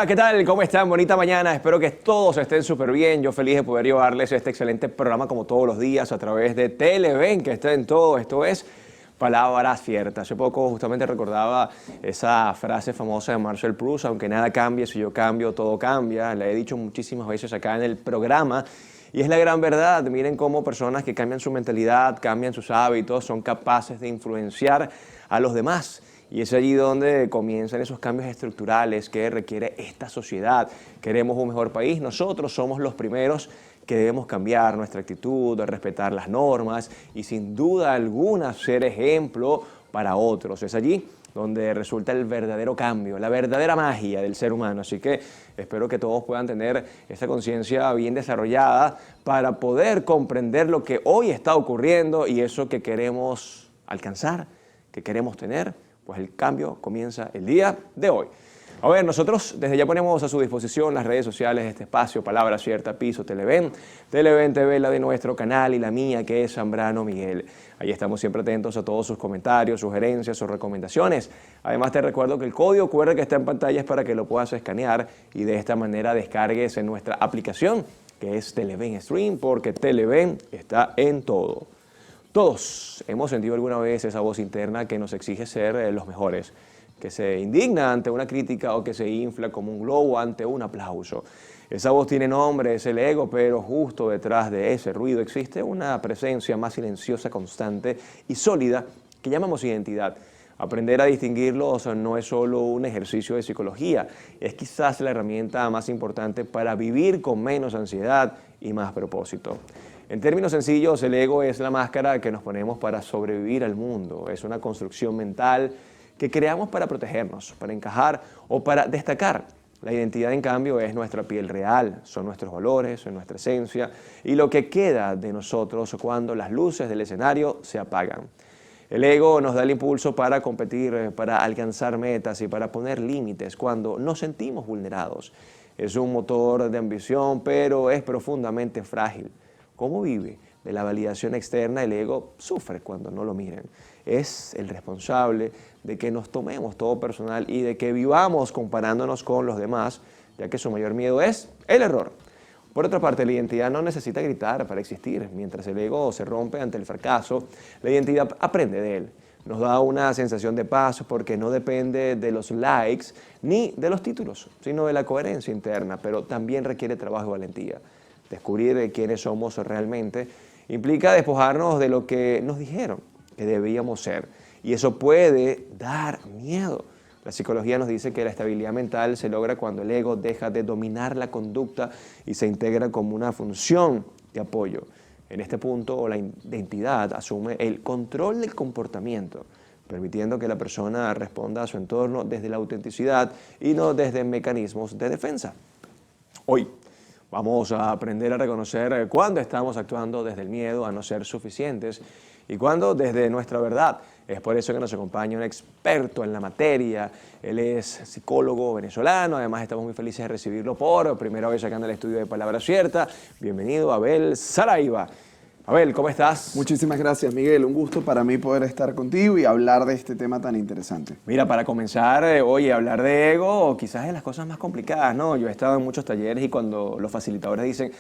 Hola, ¿qué tal? ¿Cómo están? Bonita mañana. Espero que todos estén súper bien. Yo feliz de poder llevarles este excelente programa como todos los días a través de Televen, que está en todo. Esto es Palabra Cierta. Hace poco justamente recordaba esa frase famosa de Marcel Proust: aunque nada cambie, si yo cambio, todo cambia. La he dicho muchísimas veces acá en el programa. Y es la gran verdad. Miren cómo personas que cambian su mentalidad, cambian sus hábitos, son capaces de influenciar a los demás. Y es allí donde comienzan esos cambios estructurales que requiere esta sociedad. Queremos un mejor país. Nosotros somos los primeros que debemos cambiar nuestra actitud, de respetar las normas y sin duda alguna ser ejemplo para otros. Es allí donde resulta el verdadero cambio, la verdadera magia del ser humano. Así que espero que todos puedan tener esta conciencia bien desarrollada para poder comprender lo que hoy está ocurriendo y eso que queremos alcanzar, que queremos tener. Pues el cambio comienza el día de hoy. A ver, nosotros desde ya ponemos a su disposición las redes sociales de este espacio, Palabra Cierta, Piso, Televen. Televen TV, la de nuestro canal, y la mía, que es Zambrano Miguel. Ahí estamos siempre atentos a todos sus comentarios, sugerencias, sus recomendaciones. Además, te recuerdo que el código QR que está en pantalla es para que lo puedas escanear y de esta manera descargues en nuestra aplicación, que es Televen Stream, porque Televen está en todo. Todos hemos sentido alguna vez esa voz interna que nos exige ser los mejores, que se indigna ante una crítica o que se infla como un globo ante un aplauso. Esa voz tiene nombre, es el ego, pero justo detrás de ese ruido existe una presencia más silenciosa, constante y sólida que llamamos identidad. Aprender a distinguirlos no es solo un ejercicio de psicología, es quizás la herramienta más importante para vivir con menos ansiedad y más propósito. En términos sencillos, el ego es la máscara que nos ponemos para sobrevivir al mundo. Es una construcción mental que creamos para protegernos, para encajar o para destacar. La identidad, en cambio, es nuestra piel real, son nuestros valores, son nuestra esencia y lo que queda de nosotros cuando las luces del escenario se apagan. El ego nos da el impulso para competir, para alcanzar metas y para poner límites cuando nos sentimos vulnerados. Es un motor de ambición, pero es profundamente frágil. ¿Cómo vive de la validación externa? El ego sufre cuando no lo miran. Es el responsable de que nos tomemos todo personal y de que vivamos comparándonos con los demás, ya que su mayor miedo es el error. Por otra parte, la identidad no necesita gritar para existir. Mientras el ego se rompe ante el fracaso, la identidad aprende de él. Nos da una sensación de paz porque no depende de los likes ni de los títulos, sino de la coherencia interna, pero también requiere trabajo y valentía. Descubrir quiénes somos realmente implica despojarnos de lo que nos dijeron que debíamos ser. Y eso puede dar miedo. La psicología nos dice que la estabilidad mental se logra cuando el ego deja de dominar la conducta y se integra como una función de apoyo. En este punto, la identidad asume el control del comportamiento, permitiendo que la persona responda a su entorno desde la autenticidad y no desde mecanismos de defensa. Hoy vamos a aprender a reconocer cuándo estamos actuando desde el miedo a no ser suficientes y cuándo desde nuestra verdad. Es por eso que nos acompaña un experto en la materia. Él es psicólogo venezolano. Además, estamos muy felices de recibirlo por primera vez acá en el estudio de Palabra Cierta. Bienvenido, Abel Saraiva. Abel, ¿cómo estás? Muchísimas gracias, Miguel. Un gusto para mí poder estar contigo y hablar de este tema tan interesante. Mira, para comenzar, oye, hablar de ego quizás es las cosas más complicadas, ¿no? Yo he estado en muchos talleres y cuando los facilitadores dicen,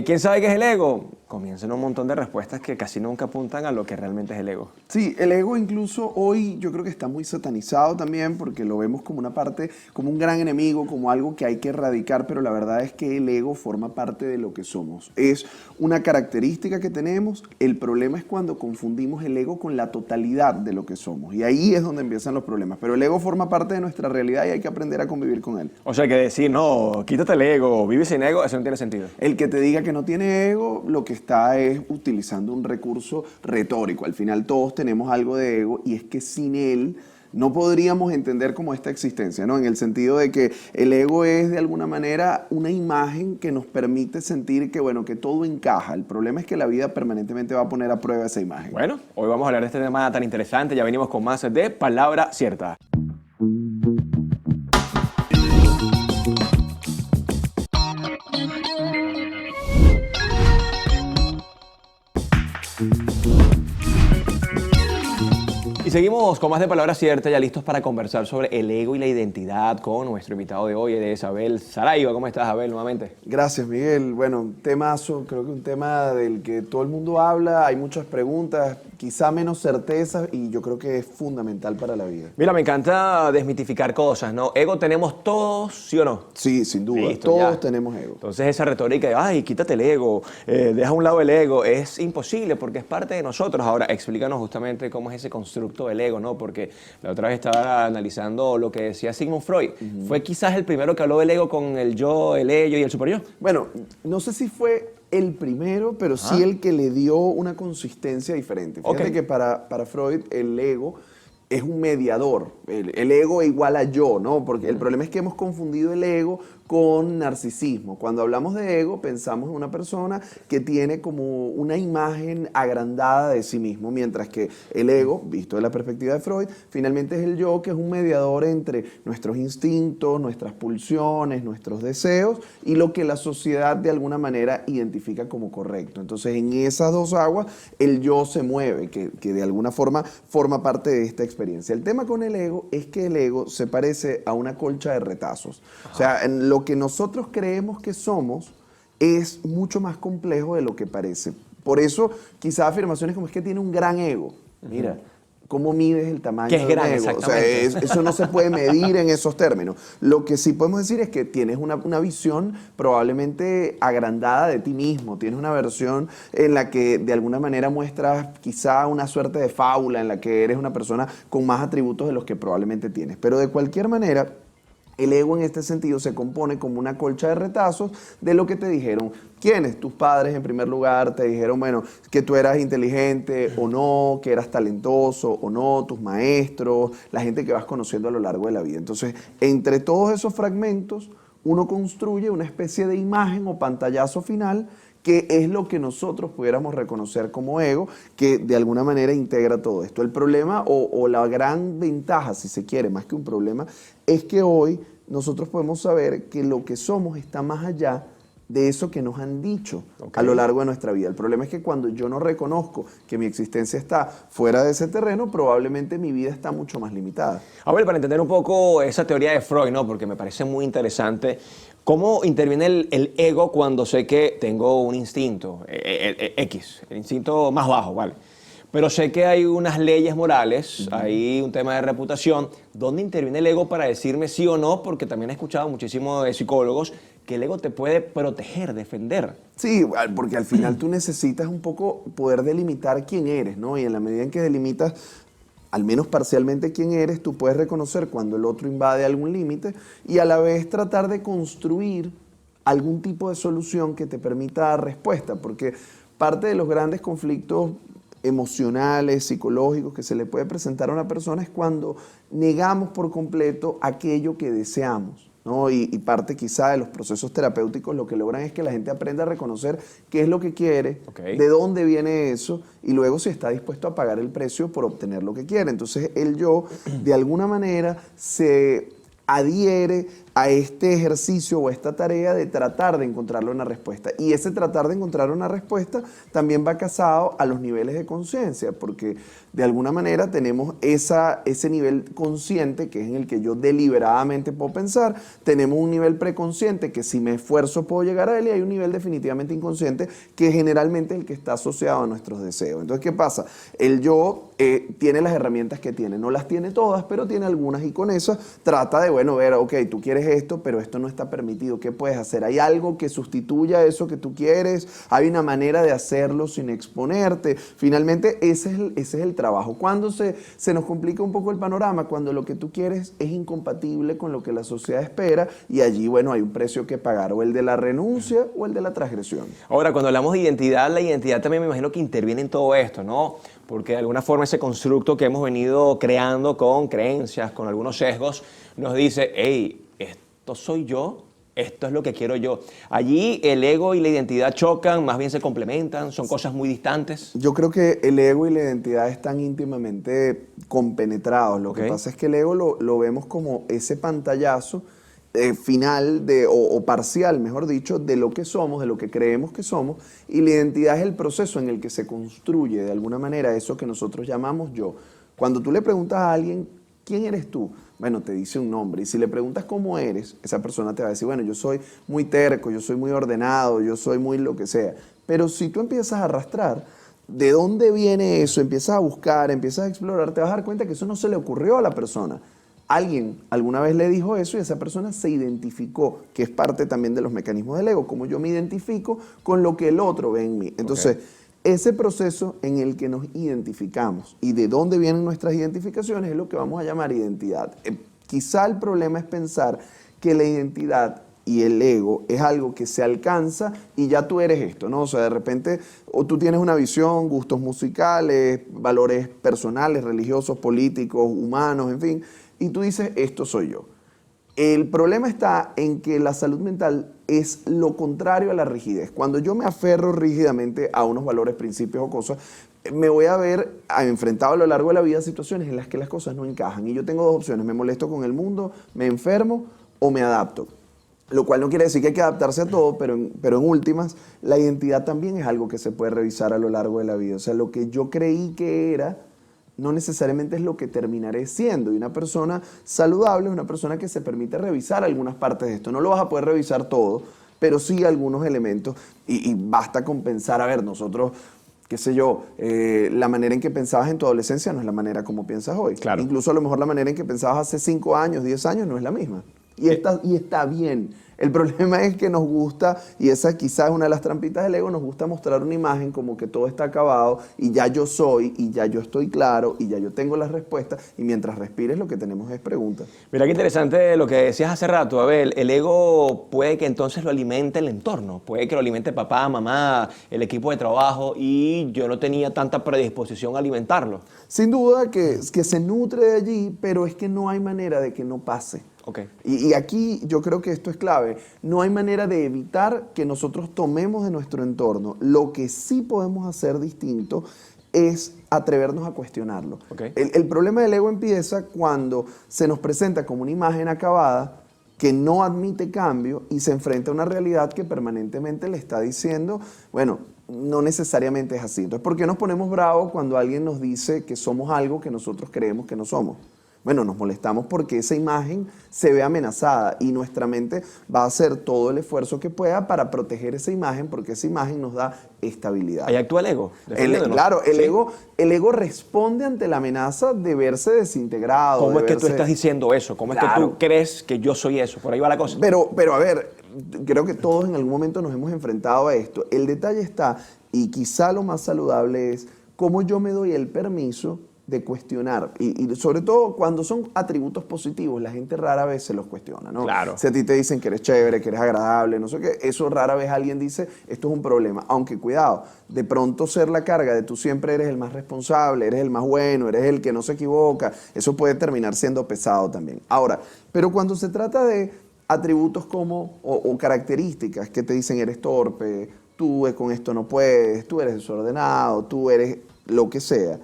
¿quién sabe qué es el ego? Comienzan un montón de respuestas que casi nunca apuntan a lo que realmente es el ego. Sí, el ego incluso hoy yo creo que está muy satanizado también porque lo vemos como una parte, como un gran enemigo, como algo que hay que erradicar, pero la verdad es que el ego forma parte de lo que somos. Es una característica que tenemos. El problema es cuando confundimos el ego con la totalidad de lo que somos y ahí es donde empiezan los problemas. Pero el ego forma parte de nuestra realidad y hay que aprender a convivir con él. O sea, que decir, no, quítate el ego, vive sin ego, eso no tiene sentido. El que te diga que no tiene ego, lo que está es utilizando un recurso retórico. Al final todos tenemos algo de ego y es que sin él no podríamos entender como esta existencia, ¿no? En el sentido de que el ego es de alguna manera una imagen que nos permite sentir que, bueno, que todo encaja. El problema es que la vida permanentemente va a poner a prueba esa imagen. Bueno, hoy vamos a hablar de este tema tan interesante. Ya venimos con más de Palabra Cierta. seguimos con más de Palabra Cierta, ya listos para conversar sobre el ego y la identidad con nuestro invitado de hoy, es Abel Saraiva. ¿Cómo estás, Abel, nuevamente? Gracias, Miguel. Bueno, un temazo, creo que un tema del que todo el mundo habla, hay muchas preguntas, quizá menos certezas, y yo creo que es fundamental para la vida. Mira, me encanta desmitificar cosas, ¿no? ¿Ego tenemos todos, sí o no? Sí, sin duda, Listo, todos ya. tenemos ego. Entonces esa retórica de, ay, quítate el ego, deja a un lado el ego, es imposible porque es parte de nosotros. Ahora, explícanos justamente cómo es ese constructo del ego, ¿no? Porque la otra vez estaba analizando lo que decía Sigmund Freud. Fue quizás el primero que habló del ego con el yo, el ello y el superyo. Bueno, no sé si fue el primero, pero sí el que le dio una consistencia diferente. Fíjate que para Freud el ego es un mediador. El ego igual a yo, ¿no? Porque el problema es que hemos confundido el ego con narcisismo. Cuando hablamos de ego, pensamos en una persona que tiene como una imagen agrandada de sí mismo, mientras que el ego, visto de la perspectiva de Freud, finalmente es el yo, que es un mediador entre nuestros instintos, nuestras pulsiones, nuestros deseos y lo que la sociedad de alguna manera identifica como correcto. Entonces, en esas dos aguas, el yo se mueve, que de alguna forma forma parte de esta experiencia. El tema con el ego es que el ego se parece a una colcha de retazos. O sea, en lo que nosotros creemos que somos es mucho más complejo de lo que parece. Por eso, quizás afirmaciones como es que tiene un gran ego. Mira, ¿cómo mides el tamaño Que es de un grande, ego? O sea, exactamente. eso no se puede medir en esos términos. Lo que sí podemos decir es que tienes una visión probablemente agrandada de ti mismo. Tienes una versión en la que de alguna manera muestras quizá una suerte de fábula, en la que eres una persona con más atributos de los que probablemente tienes. Pero de cualquier manera, el ego en este sentido se compone como una colcha de retazos de lo que te dijeron. ¿Quiénes? Tus padres en primer lugar te dijeron, bueno, que tú eras inteligente o no, que eras talentoso o no, tus maestros, la gente que vas conociendo a lo largo de la vida. Entonces, entre todos esos fragmentos, uno construye una especie de imagen o pantallazo final que es lo que nosotros pudiéramos reconocer como ego, que de alguna manera integra todo esto. El problema o la gran ventaja, si se quiere, más que un problema, es que hoy nosotros podemos saber que lo que somos está más allá de eso que nos han dicho a lo largo de nuestra vida. El problema es que cuando yo no reconozco que mi existencia está fuera de ese terreno, probablemente mi vida está mucho más limitada. A ver, para entender un poco esa teoría de Freud, ¿no? Porque me parece muy interesante. ¿Cómo interviene el ego cuando sé que tengo un instinto X, el instinto más bajo, ¿vale? Pero sé que hay unas leyes morales, hay un tema de reputación. ¿Dónde interviene el ego para decirme sí o no? Porque también he escuchado muchísimo de psicólogos que el ego te puede proteger, defender. Sí, porque al final tú necesitas un poco poder delimitar quién eres, ¿no? Y en la medida en que delimitas al menos parcialmente quién eres, tú puedes reconocer cuando el otro invade algún límite y a la vez tratar de construir algún tipo de solución que te permita dar respuesta, porque parte de los grandes conflictos emocionales, psicológicos que se le puede presentar a una persona es cuando negamos por completo aquello que deseamos, ¿no? Y parte quizá de los procesos terapéuticos lo que logran es que la gente aprenda a reconocer qué es lo que quiere, de dónde viene eso y luego si está dispuesto a pagar el precio por obtener lo que quiere. Entonces el yo de alguna manera se adhiere a este ejercicio o esta tarea de tratar de encontrarle una respuesta. Y ese tratar de encontrar una respuesta también va casado a los niveles de conciencia, porque de alguna manera tenemos ese nivel consciente, que es en el que yo deliberadamente puedo pensar, tenemos un nivel preconsciente, que si me esfuerzo puedo llegar a él, y hay un nivel definitivamente inconsciente, que generalmente es el que está asociado a nuestros deseos. Entonces, ¿qué pasa? El yo tiene las herramientas que tiene, no las tiene todas, pero tiene algunas, y con esas trata de, bueno, ver, ok, tú quieres esto, pero esto no está permitido, ¿qué puedes hacer? ¿Hay algo que sustituya eso que tú quieres? ¿Hay una manera de hacerlo sin exponerte? Finalmente, ese es el trabajo. ¿Cuándo se nos complica un poco el panorama? Cuando lo que tú quieres es incompatible con lo que la sociedad espera, y allí, bueno, hay un precio que pagar, o el de la renuncia o el de la transgresión. Ahora, cuando hablamos de identidad, la identidad también me imagino que interviene en todo esto, ¿no? Porque de alguna forma ese constructo que hemos venido creando con creencias, con algunos sesgos, nos dice, hey, esto soy yo, esto es lo que quiero yo. Allí el ego y la identidad chocan, más bien se complementan, son cosas muy distantes. Yo creo que el ego y la identidad están íntimamente compenetrados. Lo que pasa es que el ego lo vemos como ese pantallazo final o parcial, mejor dicho, de lo que somos, de lo que creemos que somos, y la identidad es el proceso en el que se construye de alguna manera eso que nosotros llamamos yo. Cuando tú le preguntas a alguien, ¿quién eres tú? Bueno, te dice un nombre. Y si le preguntas cómo eres, esa persona te va a decir, bueno, yo soy muy terco, yo soy muy ordenado, yo soy muy lo que sea. Pero si tú empiezas a arrastrar, ¿de dónde viene eso? Empiezas a buscar, empiezas a explorar, te vas a dar cuenta que eso no se le ocurrió a la persona. Alguien alguna vez le dijo eso y esa persona se identificó, que es parte también de los mecanismos del ego, como yo me identifico con lo que el otro ve en mí. Entonces, ese proceso en el que nos identificamos y de dónde vienen nuestras identificaciones es lo que vamos a llamar identidad. Quizá el problema es pensar que la identidad y el ego es algo que se alcanza y ya tú eres esto, ¿no? O sea, de repente o tú tienes una visión, gustos musicales, valores personales, religiosos, políticos, humanos, en fin, y tú dices, esto soy yo. El problema está en que la salud mental es lo contrario a la rigidez. Cuando yo me aferro rígidamente a unos valores, principios o cosas, me voy a ver enfrentado a lo largo de la vida a situaciones en las que las cosas no encajan. Y yo tengo dos opciones, me molesto con el mundo, me enfermo o me adapto. Lo cual no quiere decir que hay que adaptarse a todo, pero en últimas, la identidad también es algo que se puede revisar a lo largo de la vida. O sea, lo que yo creí que era no necesariamente es lo que terminaré siendo. Y una persona saludable es una persona que se permite revisar algunas partes de esto. No lo vas a poder revisar todo, pero sí algunos elementos. Y basta con pensar, a ver, nosotros, qué sé yo, la manera en que pensabas en tu adolescencia no es la manera como piensas hoy. Claro. Incluso a lo mejor la manera en que pensabas hace 5 años, 10 años no es la misma. Y está bien. El problema es que nos gusta, y esa quizás es una de las trampitas del ego, nos gusta mostrar una imagen como que todo está acabado y ya yo soy, y ya yo estoy claro, y ya yo tengo las respuestas, y mientras respires lo que tenemos es preguntas. Mira qué interesante lo que decías hace rato, Abel. El ego puede que entonces lo alimente el entorno, puede que lo alimente papá, mamá, el equipo de trabajo, y yo no tenía tanta predisposición a alimentarlo. Sin duda que se nutre de allí, pero es que no hay manera de que no pase. Okay. Y aquí yo creo que esto es clave. No hay manera de evitar que nosotros tomemos de nuestro entorno. Lo que sí podemos hacer distinto es atrevernos a cuestionarlo. Okay. El problema del ego empieza cuando se nos presenta como una imagen acabada que no admite cambio y se enfrenta a una realidad que permanentemente le está diciendo, bueno, no necesariamente es así. Entonces, ¿por qué nos ponemos bravos cuando alguien nos dice que somos algo que nosotros creemos que no somos? Bueno, nos molestamos porque esa imagen se ve amenazada y nuestra mente va a hacer todo el esfuerzo que pueda para proteger esa imagen porque esa imagen nos da estabilidad. Ahí actúa el ego. Claro, el ¿Sí? ego responde ante la amenaza de verse desintegrado. ¿Cómo es que tú estás diciendo eso? ¿Cómo es que tú crees que yo soy eso? Por ahí va la cosa. Pero a ver, creo que todos en algún momento nos hemos enfrentado a esto. El detalle está, y quizá lo más saludable es, cómo yo me doy el permiso de cuestionar, y sobre todo cuando son atributos positivos, la gente rara vez se los cuestiona, ¿no? Claro. Si a ti te dicen que eres chévere, que eres agradable, no sé qué, eso rara vez alguien dice, esto es un problema, aunque cuidado, de pronto ser la carga de tú siempre eres el más responsable, eres el más bueno, eres el que no se equivoca, eso puede terminar siendo pesado también. Ahora, pero cuando se trata de atributos como, o características que te dicen eres torpe, tú con esto no puedes, tú eres desordenado, tú eres lo que sea,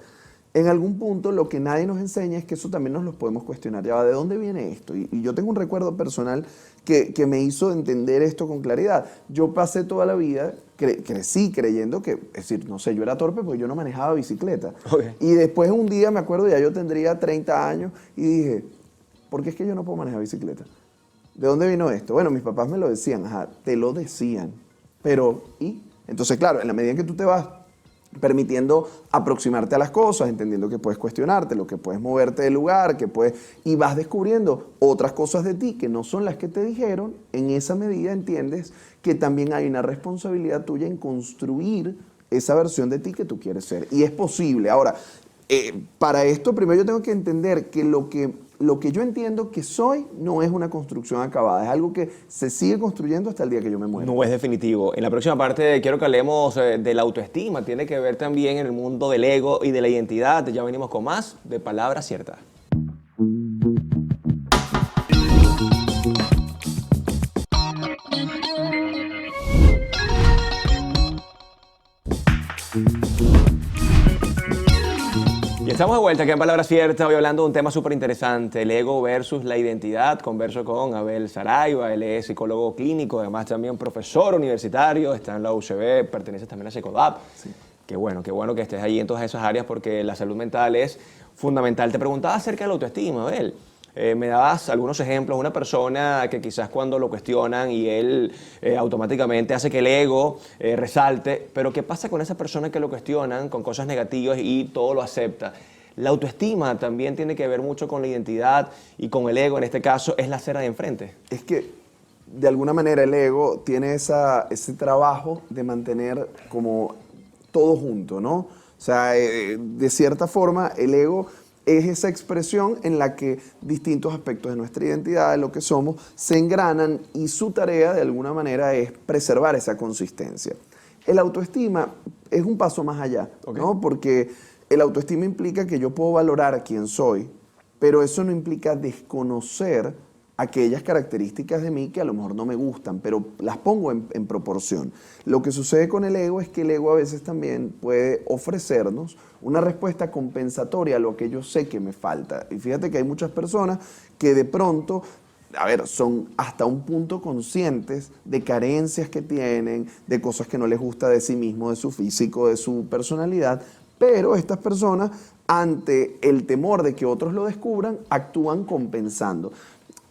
en algún punto lo que nadie nos enseña es que eso también nos lo podemos cuestionar. Ya va, ¿de dónde viene esto? Y yo tengo un recuerdo personal que me hizo entender esto con claridad. Yo pasé toda la vida, crecí creyendo que, es decir, no sé, yo era torpe porque yo no manejaba bicicleta. Okay. Y después un día, me acuerdo, ya yo tendría 30 años y dije, ¿por qué es que yo no puedo manejar bicicleta? ¿De dónde vino esto? Bueno, mis papás me lo decían, ajá, te lo decían. Pero, ¿y? Entonces, claro, en la medida en que tú te vas permitiendo aproximarte a las cosas, entendiendo que puedes cuestionarte, lo que puedes moverte del lugar, y vas descubriendo otras cosas de ti que no son las que te dijeron, en esa medida entiendes que también hay una responsabilidad tuya en construir esa versión de ti que tú quieres ser. Y es posible. Ahora, para esto primero yo tengo que entender que lo que yo entiendo que soy no es una construcción acabada, es algo que se sigue construyendo hasta el día que yo me muera. No es definitivo. En la próxima parte quiero que hablemos de la autoestima, tiene que ver también en el mundo del ego y de la identidad. Ya venimos con más de Palabra Cierta. Y estamos de vuelta aquí en Palabra Cierta, hoy hablando de un tema súper interesante, el ego versus la identidad. Converso con Abel Saraiva, él es psicólogo clínico, además también profesor universitario, está en la UCB, pertenece también a Secodap. Sí. qué bueno que estés allí en todas esas áreas porque la salud mental es fundamental. Te preguntaba acerca de la autoestima, Abel. Me dabas algunos ejemplos, una persona que quizás cuando lo cuestionan y él automáticamente hace que el ego resalte, pero ¿qué pasa con esa persona que lo cuestionan con cosas negativas y todo lo acepta? La autoestima también tiene que ver mucho con la identidad y con el ego, en este caso, es la acera de enfrente. Es que de alguna manera el ego tiene ese trabajo de mantener como todo junto, ¿no? O sea, de cierta forma el ego es esa expresión en la que distintos aspectos de nuestra identidad, de lo que somos, se engranan y su tarea de alguna manera es preservar esa consistencia. El autoestima es un paso más allá, ¿no? Porque el autoestima implica que yo puedo valorar a quién soy, pero eso no implica desconocer aquellas características de mí que a lo mejor no me gustan, pero las pongo en proporción. Lo que sucede con el ego es que el ego a veces también puede ofrecernos una respuesta compensatoria a lo que yo sé que me falta. Y fíjate que hay muchas personas que de pronto, a ver, son hasta un punto conscientes de carencias que tienen, de cosas que no les gusta de sí mismo, de su físico, de su personalidad, pero estas personas, ante el temor de que otros lo descubran, actúan compensando.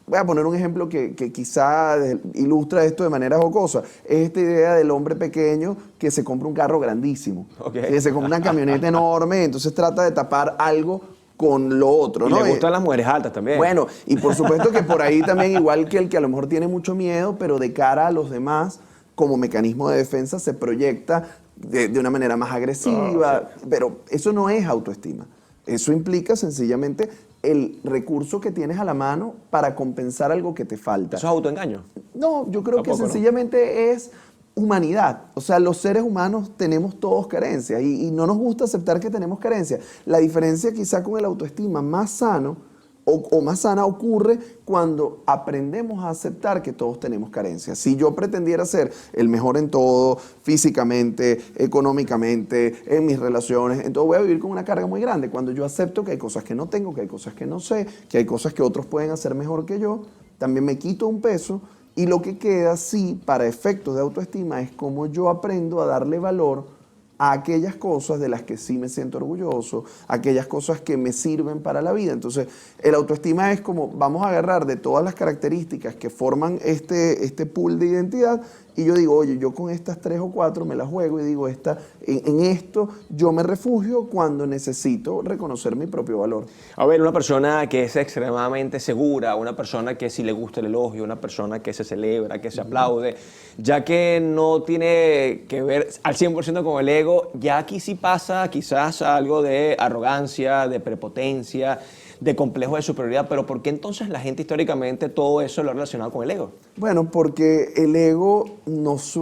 Voy a poner un ejemplo que quizá ilustra esto de manera jocosa. Es esta idea del hombre pequeño que se compra un carro grandísimo, que se compra una camioneta enorme, entonces trata de tapar algo con lo otro, y ¿no? le gustan las mujeres altas también. Bueno, y por supuesto que por ahí también, igual que el que a lo mejor tiene mucho miedo, pero de cara a los demás, como mecanismo de defensa, se proyecta de una manera más agresiva, pero eso no es autoestima. Eso implica sencillamente el recurso que tienes a la mano para compensar algo que te falta. ¿Eso es autoengaño? No, yo creo que Tampoco, sencillamente es humanidad. O sea, los seres humanos tenemos todos carencias y no nos gusta aceptar que tenemos carencias. La diferencia quizá con el autoestima más sano o más sana ocurre cuando aprendemos a aceptar que todos tenemos carencias. Si yo pretendiera ser el mejor en todo, físicamente, económicamente, en mis relaciones, entonces voy a vivir con una carga muy grande. Cuando yo acepto que hay cosas que no tengo, que hay cosas que no sé, que hay cosas que otros pueden hacer mejor que yo, también me quito un peso y lo que queda, sí, para efectos de autoestima, es cómo yo aprendo a darle valor a aquellas cosas de las que sí me siento orgulloso, aquellas cosas que me sirven para la vida. Entonces, el autoestima es como, vamos a agarrar de todas las características que forman este pool de identidad y yo digo, oye, yo con estas 3 o 4 me las juego y digo, en esto yo me refugio cuando necesito reconocer mi propio valor. A ver, una persona que es extremadamente segura, una persona que sí le gusta el elogio, una persona que se celebra, que se aplaude, ya que no tiene que ver al 100% con el ego, ya aquí sí pasa quizás algo de arrogancia, de prepotencia, de complejo de superioridad, pero ¿por qué entonces la gente históricamente todo eso lo ha relacionado con el ego? Bueno, porque el ego nos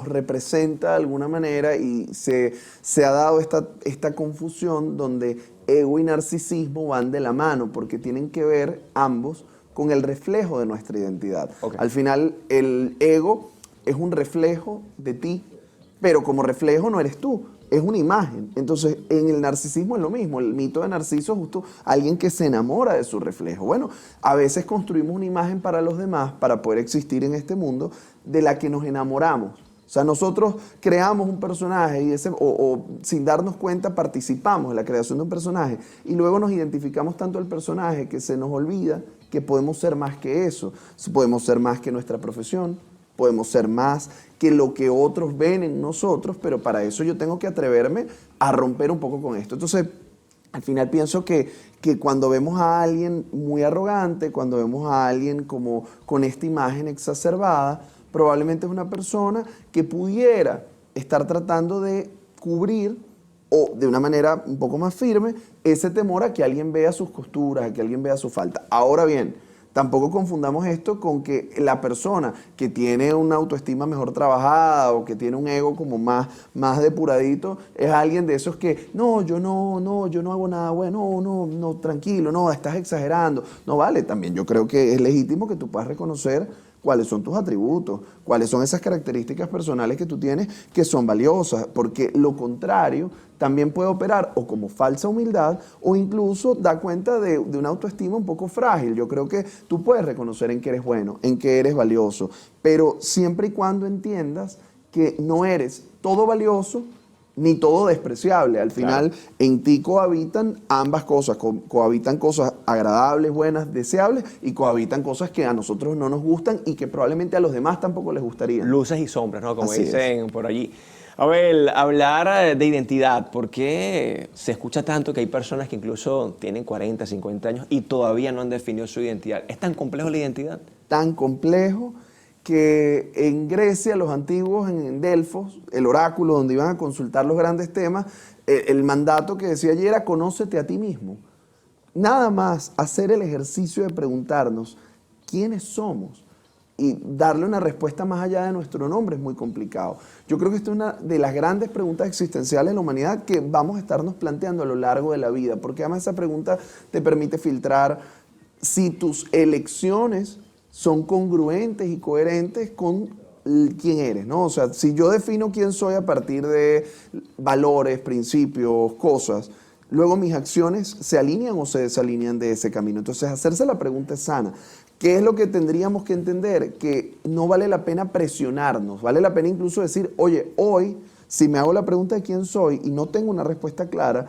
representa de alguna manera y se ha dado esta confusión donde ego y narcisismo van de la mano porque tienen que ver ambos con el reflejo de nuestra identidad. Okay. Al final, el ego es un reflejo de ti, pero como reflejo no eres tú. Es una imagen. Entonces, en el narcisismo es lo mismo. El mito de Narciso es justo alguien que se enamora de su reflejo. Bueno, a veces construimos una imagen para los demás para poder existir en este mundo de la que nos enamoramos. O sea, nosotros creamos un personaje y o sin darnos cuenta participamos en la creación de un personaje y luego nos identificamos tanto el personaje que se nos olvida que podemos ser más que eso. Podemos ser más que nuestra profesión. Podemos ser más que lo que otros ven en nosotros, pero para eso yo tengo que atreverme a romper un poco con esto. Entonces, al final pienso que cuando vemos a alguien muy arrogante, cuando vemos a alguien como con esta imagen exacerbada, probablemente es una persona que pudiera estar tratando de cubrir o de una manera un poco más firme ese temor a que alguien vea sus costuras, a que alguien vea su falta. Ahora bien, tampoco confundamos esto con que la persona que tiene una autoestima mejor trabajada o que tiene un ego como más depuradito es alguien de esos que yo no hago nada bueno, no, tranquilo, no, estás exagerando. No vale, también yo creo que es legítimo que tú puedas reconocer cuáles son tus atributos, cuáles son esas características personales que tú tienes que son valiosas, porque lo contrario también puede operar o como falsa humildad o incluso da cuenta de una autoestima un poco frágil. Yo creo que tú puedes reconocer en que eres bueno, en que eres valioso, pero siempre y cuando entiendas que no eres todo valioso ni todo despreciable. Al final, Claro. en ti cohabitan ambas cosas. Cohabitan cosas agradables, buenas, deseables, y cohabitan cosas que a nosotros no nos gustan y que probablemente a los demás tampoco les gustarían. Luces y sombras, ¿no? Como Así dicen por allí. A ver, hablar de identidad, ¿por qué se escucha tanto que hay personas que incluso tienen 40, 50 años y todavía no han definido su identidad? ¿Es tan complejo la identidad? Tan complejo que en Grecia, los antiguos, en Delfos, el oráculo donde iban a consultar los grandes temas, el mandato que decía allí era conócete a ti mismo. Nada más hacer el ejercicio de preguntarnos quiénes somos y darle una respuesta más allá de nuestro nombre es muy complicado. Yo creo que esta es una de las grandes preguntas existenciales de la humanidad que vamos a estarnos planteando a lo largo de la vida, porque además esa pregunta te permite filtrar si tus elecciones son congruentes y coherentes con quién eres, ¿no? O sea, si yo defino quién soy a partir de valores, principios, cosas, luego mis acciones se alinean o se desalinean de ese camino. Entonces, hacerse la pregunta es sana. ¿Qué es lo que tendríamos que entender? Que no vale la pena presionarnos, vale la pena incluso decir, oye, hoy, si me hago la pregunta de quién soy y no tengo una respuesta clara,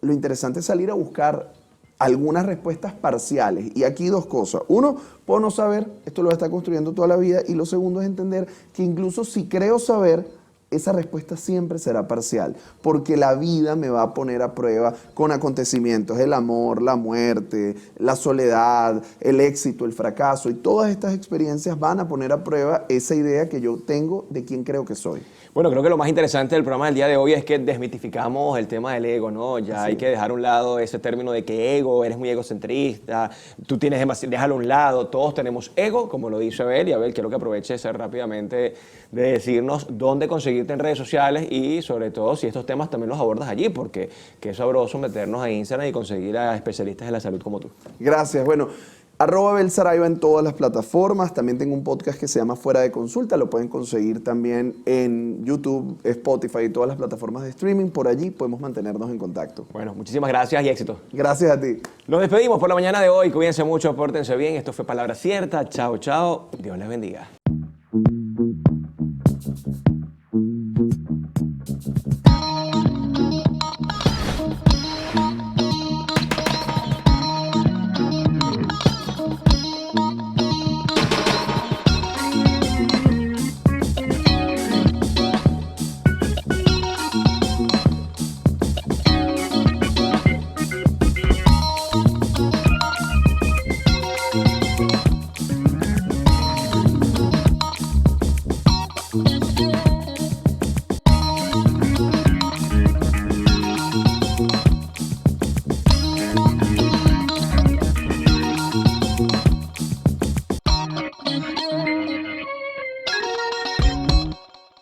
lo interesante es salir a buscar algunas respuestas parciales. Y aquí dos cosas. Uno, puedo no saber, esto lo está construyendo toda la vida. Y lo segundo es entender que incluso si creo saber, esa respuesta siempre será parcial. Porque la vida me va a poner a prueba con acontecimientos. El amor, la muerte, la soledad, el éxito, el fracaso. Y todas estas experiencias van a poner a prueba esa idea que yo tengo de quién creo que soy. Bueno, creo que lo más interesante del programa del día de hoy es que desmitificamos el tema del ego, ¿no? Ya hay que dejar a un lado ese término de que ego, eres muy egocentrista, tú tienes demasiado, déjalo a un lado, todos tenemos ego, como lo dice Abel, y Abel, quiero que aproveches rápidamente de decirnos dónde conseguirte en redes sociales y sobre todo si estos temas también los abordas allí, porque qué sabroso meternos a Instagram y conseguir a especialistas de la salud como tú. Gracias. Bueno, @Abel Saraiva en todas las plataformas. También tengo un podcast que se llama Fuera de Consulta. Lo pueden conseguir también en YouTube, Spotify y todas las plataformas de streaming. Por allí podemos mantenernos en contacto. Bueno, muchísimas gracias y éxito. Gracias a ti. Nos despedimos por la mañana de hoy. Cuídense mucho, pórtense bien. Esto fue Palabra Cierta. Chao, chao. Dios les bendiga.